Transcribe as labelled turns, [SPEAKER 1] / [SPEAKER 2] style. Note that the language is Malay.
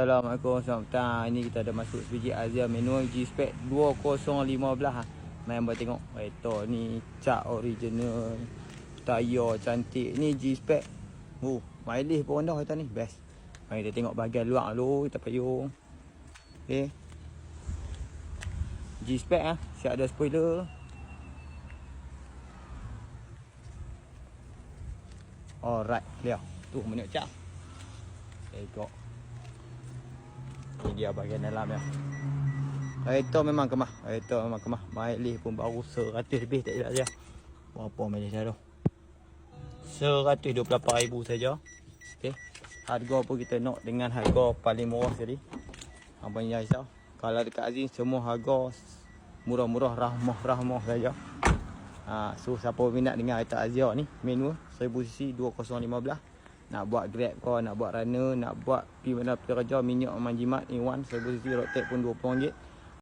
[SPEAKER 1] Assalamualaikum, selamat petang. Ini kita ada masuk sebiji Azia manual G-Spec 2015. Main buat tengok kereta ni, cat original, tayar cantik. Ni G-Spec. Mileage pun rendah kereta ni, best. Mari kita tengok bahagian luar dulu, kita payung. Okey. G-Spec siap ada spoiler. Alright, lihat. Tu menuk cat. Tengok. Ini dia bahagian dalam ya. Kereta memang kemah. Mileage pun baru 100 lebih tak silap saya. Berapa mileage dah tu? 128,000 saja. Okey. Harga pun kita nak dengan harga paling murah sekali. Abang jangan risau. Kalau dekat Azim semua harga murah-murah, rahmah saja. So siapa minat dengan kereta Azia ni, manual 1000cc 2015. Nak buat grab kau, nak buat runner, nak buat pergi mana kerja, minyak manjimat, A1 1000cc road tax pun RM20.